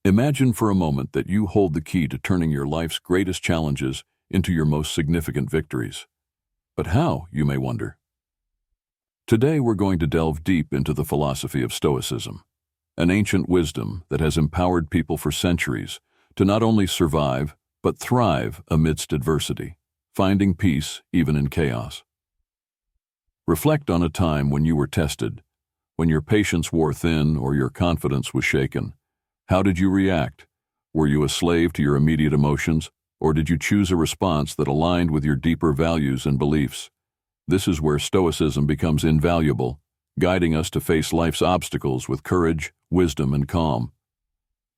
Imagine for a moment that you hold the key to turning your life's greatest challenges into your most significant victories. But how, you may wonder? Today we're going to delve deep into the philosophy of Stoicism, an ancient wisdom that has empowered people for centuries to not only survive, but thrive amidst adversity, finding peace even in chaos. Reflect on a time when you were tested, when your patience wore thin or your confidence was shaken. How did you react? Were you a slave to your immediate emotions, or did you choose a response that aligned with your deeper values and beliefs? This is where Stoicism becomes invaluable, guiding us to face life's obstacles with courage, wisdom, and calm.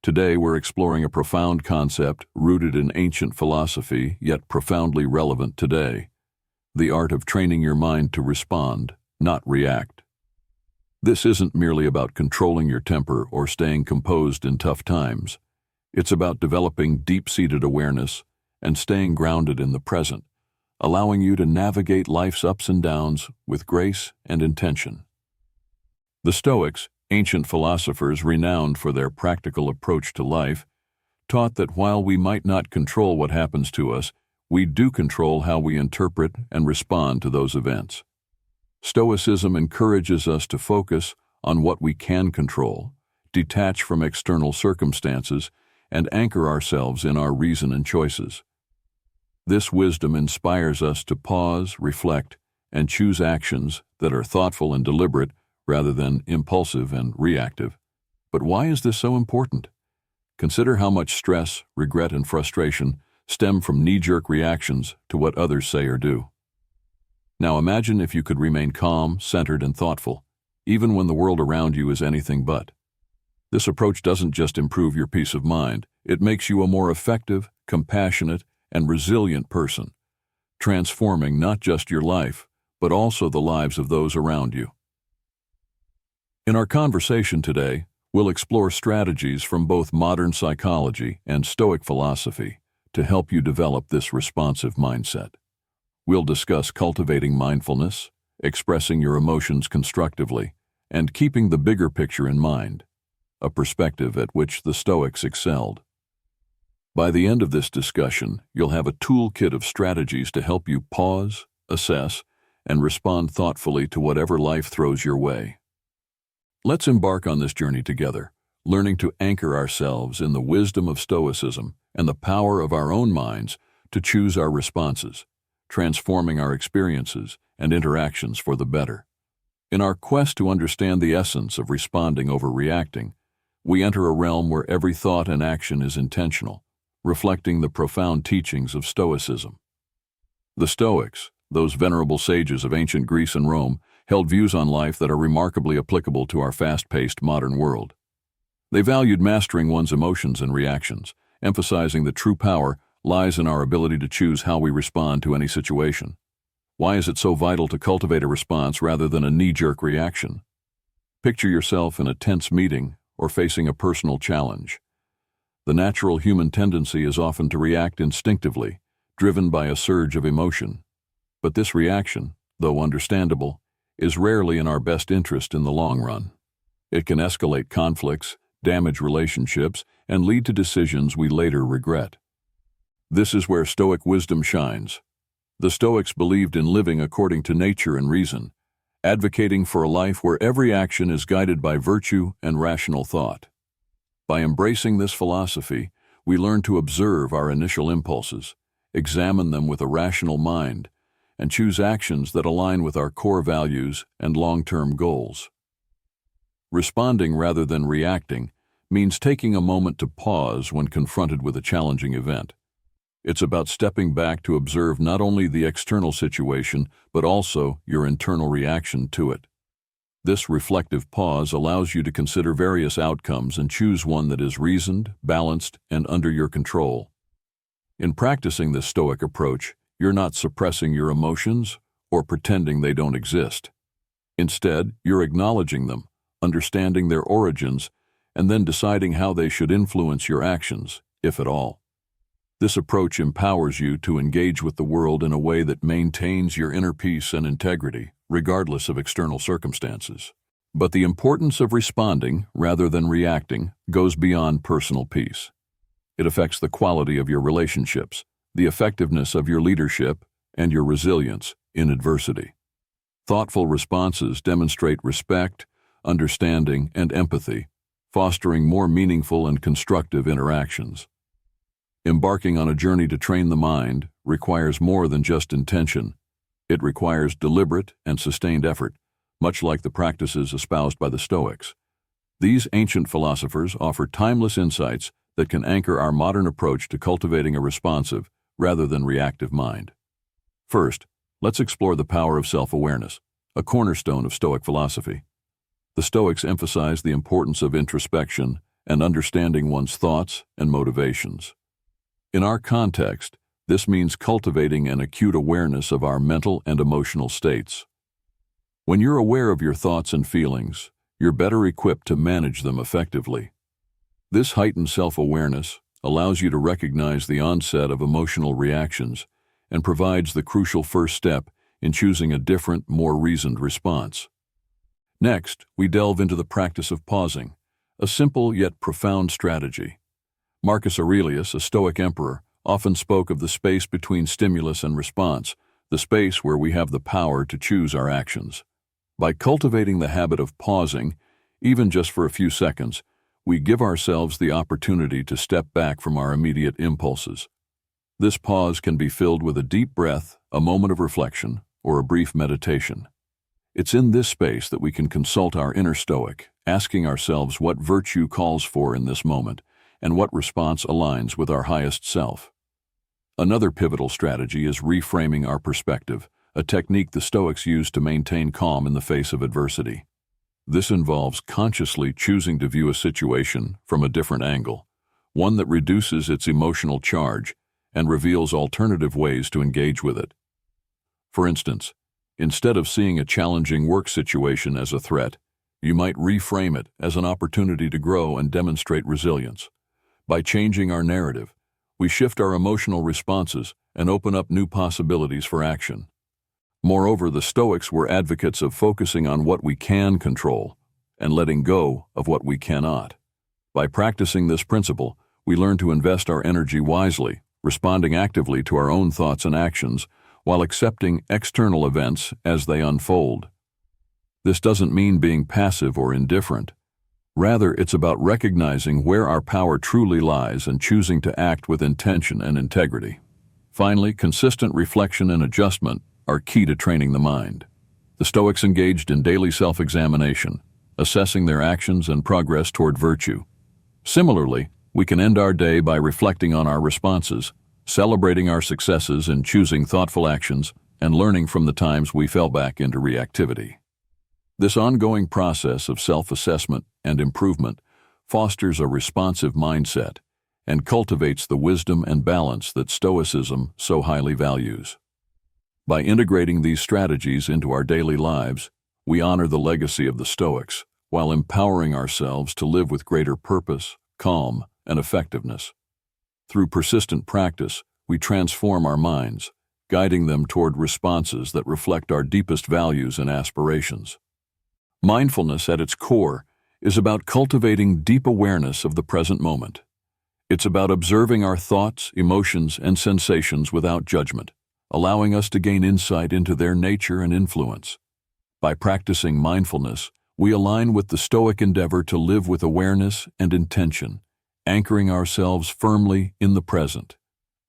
Today we're exploring a profound concept rooted in ancient philosophy, yet profoundly relevant today: the art of training your mind to respond, not react. This isn't merely about controlling your temper or staying composed in tough times. It's about developing deep-seated awareness and staying grounded in the present, allowing you to navigate life's ups and downs with grace and intention. The Stoics, ancient philosophers renowned for their practical approach to life, taught that while we might not control what happens to us, we do control how we interpret and respond to those events. Stoicism encourages us to focus on what we can control, detach from external circumstances, and anchor ourselves in our reason and choices. This wisdom inspires us to pause, reflect, and choose actions that are thoughtful and deliberate rather than impulsive and reactive. But why is this so important? Consider how much stress, regret, and frustration stem from knee-jerk reactions to what others say or do. Now imagine if you could remain calm, centered, and thoughtful, even when the world around you is anything but. This approach doesn't just improve your peace of mind, it makes you a more effective, compassionate, and resilient person, transforming not just your life, but also the lives of those around you. In our conversation today, we'll explore strategies from both modern psychology and Stoic philosophy to help you develop this responsive mindset. We'll discuss cultivating mindfulness, expressing your emotions constructively, and keeping the bigger picture in mind, a perspective at which the Stoics excelled. By the end of this discussion, you'll have a toolkit of strategies to help you pause, assess, and respond thoughtfully to whatever life throws your way. Let's embark on this journey together, learning to anchor ourselves in the wisdom of Stoicism and the power of our own minds to choose our responses, transforming our experiences and interactions for the better. In our quest to understand the essence of responding over reacting, we enter a realm where every thought and action is intentional, reflecting the profound teachings of Stoicism. The Stoics, those venerable sages of ancient Greece and Rome, held views on life that are remarkably applicable to our fast-paced modern world. They valued mastering one's emotions and reactions, emphasizing that true power lies in our ability to choose how we respond to any situation. Why is it so vital to cultivate a response rather than a knee-jerk reaction? Picture yourself in a tense meeting or facing a personal challenge. The natural human tendency is often to react instinctively, driven by a surge of emotion. But this reaction, though understandable, is rarely in our best interest in the long run. It can escalate conflicts, damage relationships, and lead to decisions we later regret. This is where Stoic wisdom shines. The Stoics believed in living according to nature and reason, advocating for a life where every action is guided by virtue and rational thought. By embracing this philosophy, we learn to observe our initial impulses, examine them with a rational mind, and choose actions that align with our core values and long-term goals. Responding rather than reacting means taking a moment to pause when confronted with a challenging event. It's about stepping back to observe not only the external situation, but also your internal reaction to it. This reflective pause allows you to consider various outcomes and choose one that is reasoned, balanced, and under your control. In practicing this Stoic approach, you're not suppressing your emotions or pretending they don't exist. Instead, you're acknowledging them, understanding their origins, and then deciding how they should influence your actions, if at all. This approach empowers you to engage with the world in a way that maintains your inner peace and integrity, regardless of external circumstances. But the importance of responding rather than reacting goes beyond personal peace. It affects the quality of your relationships, the effectiveness of your leadership, and your resilience in adversity. Thoughtful responses demonstrate respect, understanding, and empathy, fostering more meaningful and constructive interactions. Embarking on a journey to train the mind requires more than just intention. It requires deliberate and sustained effort, much like the practices espoused by the Stoics. These ancient philosophers offer timeless insights that can anchor our modern approach to cultivating a responsive rather than reactive mind. First, let's explore the power of self-awareness, a cornerstone of Stoic philosophy. The Stoics emphasize the importance of introspection and understanding one's thoughts and motivations. In our context, this means cultivating an acute awareness of our mental and emotional states. When you're aware of your thoughts and feelings, you're better equipped to manage them effectively. This heightened self-awareness allows you to recognize the onset of emotional reactions and provides the crucial first step in choosing a different, more reasoned response. Next, we delve into the practice of pausing, a simple yet profound strategy. Marcus Aurelius, a Stoic emperor, often spoke of the space between stimulus and response, the space where we have the power to choose our actions. By cultivating the habit of pausing, even just for a few seconds, we give ourselves the opportunity to step back from our immediate impulses. This pause can be filled with a deep breath, a moment of reflection, or a brief meditation. It's in this space that we can consult our inner Stoic, asking ourselves what virtue calls for in this moment, and what response aligns with our highest self. Another pivotal strategy is reframing our perspective, a technique the Stoics use to maintain calm in the face of adversity. This involves consciously choosing to view a situation from a different angle, one that reduces its emotional charge and reveals alternative ways to engage with it. For instance, instead of seeing a challenging work situation as a threat, you might reframe it as an opportunity to grow and demonstrate resilience. By changing our narrative, we shift our emotional responses and open up new possibilities for action. Moreover, the Stoics were advocates of focusing on what we can control and letting go of what we cannot. By practicing this principle, we learn to invest our energy wisely, responding actively to our own thoughts and actions while accepting external events as they unfold. This doesn't mean being passive or indifferent. Rather, it's about recognizing where our power truly lies and choosing to act with intention and integrity. Finally, consistent reflection and adjustment are key to training the mind. The Stoics engaged in daily self-examination, assessing their actions and progress toward virtue. Similarly, we can end our day by reflecting on our responses, celebrating our successes and choosing thoughtful actions, and learning from the times we fell back into reactivity. This ongoing process of self-assessment and improvement fosters a responsive mindset and cultivates the wisdom and balance that Stoicism so highly values. By integrating these strategies into our daily lives, we honor the legacy of the Stoics while empowering ourselves to live with greater purpose, calm, and effectiveness. Through persistent practice, we transform our minds, guiding them toward responses that reflect our deepest values and aspirations. Mindfulness, at its core, is about cultivating deep awareness of the present moment. It's about observing our thoughts, emotions, and sensations without judgment, allowing us to gain insight into their nature and influence. By practicing mindfulness, we align with the Stoic endeavor to live with awareness and intention, anchoring ourselves firmly in the present,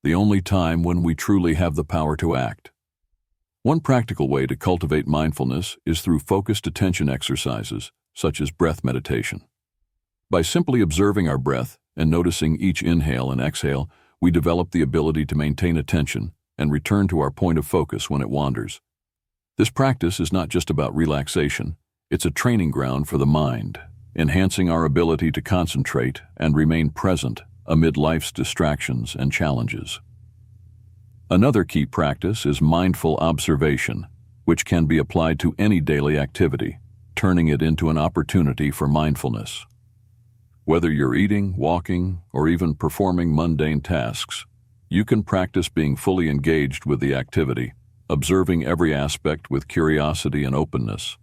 the only time when we truly have the power to act. One practical way to cultivate mindfulness is through focused attention exercises, such as breath meditation. By simply observing our breath and noticing each inhale and exhale, we develop the ability to maintain attention and return to our point of focus when it wanders. This practice is not just about relaxation, it's a training ground for the mind, enhancing our ability to concentrate and remain present amid life's distractions and challenges. Another key practice is mindful observation, which can be applied to any daily activity, turning it into an opportunity for mindfulness. Whether you're eating, walking, or even performing mundane tasks, you can practice being fully engaged with the activity, observing every aspect with curiosity and openness.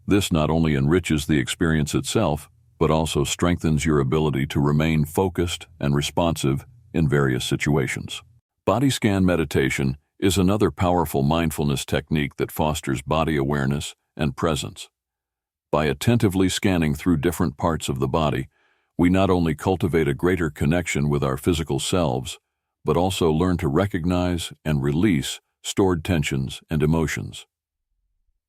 This not only enriches the experience itself, but also strengthens your ability to remain focused and responsive in various situations. Body scan meditation is another powerful mindfulness technique that fosters body awareness and presence. By attentively scanning through different parts of the body, we not only cultivate a greater connection with our physical selves, but also learn to recognize and release stored tensions and emotions.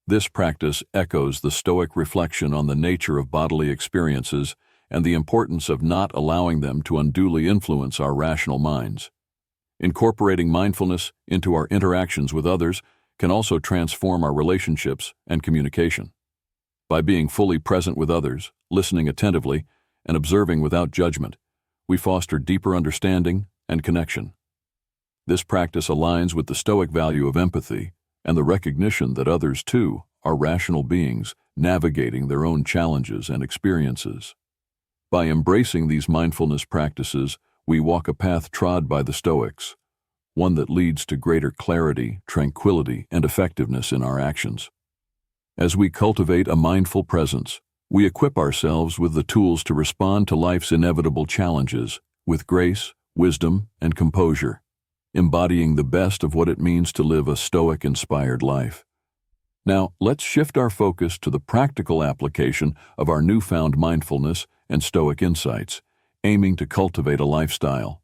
This practice echoes the Stoic reflection on the nature of bodily experiences and the importance of not allowing them to unduly influence our rational minds. Incorporating mindfulness into our interactions with others can also transform our relationships and communication. By being fully present with others, listening attentively, and observing without judgment, we foster deeper understanding and connection. This practice aligns with the Stoic value of empathy and the recognition that others, too, are rational beings navigating their own challenges and experiences. By embracing these mindfulness practices, we walk a path trod by the Stoics, one that leads to greater clarity, tranquility, and effectiveness in our actions. As we cultivate a mindful presence, we equip ourselves with the tools to respond to life's inevitable challenges with grace, wisdom, and composure, embodying the best of what it means to live a Stoic-inspired life. Now, let's shift our focus to the practical application of our newfound mindfulness and Stoic insights, aiming to cultivate a lifestyle